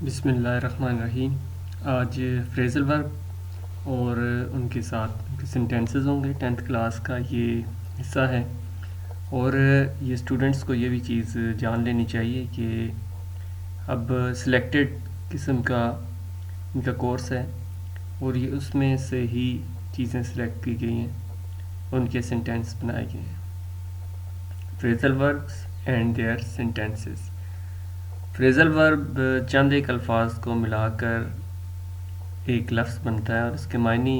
بسم اللہ الرحمن الرحیم۔ آج فریزل ورب اور ان کے ساتھ ان کے سینٹینسز ہوں گے۔ 10th کلاس کا یہ حصہ ہے اور یہ اسٹوڈنٹس کو یہ بھی چیز جان لینی چاہیے کہ اب سلیکٹڈ قسم کا ان کا کورس ہے اور یہ اس میں سے ہی چیزیں سلیکٹ کی گئی ہیں، ان کے سینٹینس بنائے گئے ہیں۔ فریزل وربس اینڈ دیئر سینٹینسز۔ فریزل ورب چند ایک الفاظ کو ملا کر ایک لفظ بنتا ہے اور اس کے معنی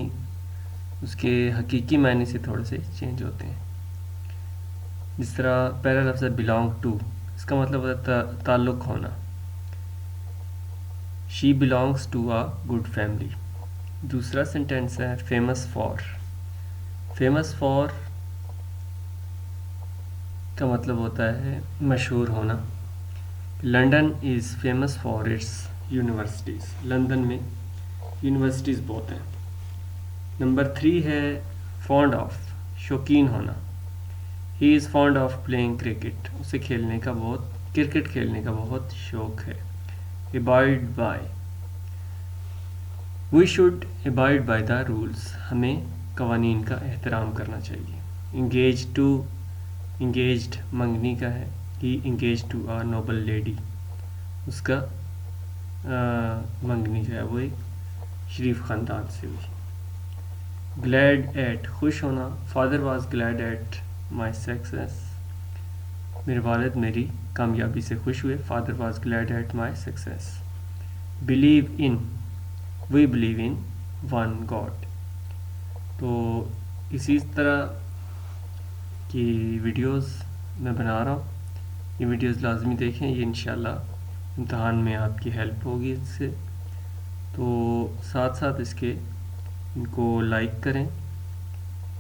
اس کے حقیقی معنی سے تھوڑے سے چینج ہوتے ہیں۔ جس طرح پہلا لفظ ہے belong to، اس کا مطلب ہوتا ہے تعلق ہونا۔ she belongs to a good family۔ دوسرا سینٹینس ہے famous for۔ famous for کا مطلب ہوتا ہے مشہور ہونا۔ London is famous for its universities. London میں یونیورسٹیز بہت ہیں۔ نمبر 3 ہے فونڈ آف، شوقین ہونا۔ ہی از فونڈ آف پلینگ کرکٹ، اسے کھیلنے کا کرکٹ کھیلنے کا بہت شوق ہے۔ abide by، we should abide by the rules, ہمیں قوانین کا احترام کرنا چاہیے۔ انگیج ٹو، انگیجڈ منگنی کا ہے۔ He engage to a noble lady, اس کا منگنی جو ہے وہ ایک شریف خاندان سے ہوئی۔ گلیڈ ایٹ، خوش ہونا۔ Father was glad at my success, میرے والد میری کامیابی سے خوش ہوئے۔ Father was glad at my success. Believe in, we believe in one God. تو اسی طرح کی ویڈیوز میں بنا رہا ہوں، یہ ویڈیوز لازمی دیکھیں، یہ انشاءاللہ امتحان میں آپ کی ہیلپ ہوگی اس سے۔ تو ساتھ ساتھ اس کے ان کو لائک کریں،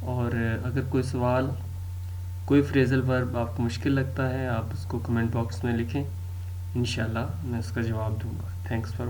اور اگر کوئی سوال، کوئی فریزل ورب آپ کو مشکل لگتا ہے، آپ اس کو کمنٹ باکس میں لکھیں، انشاءاللہ میں اس کا جواب دوں گا۔ Thanks for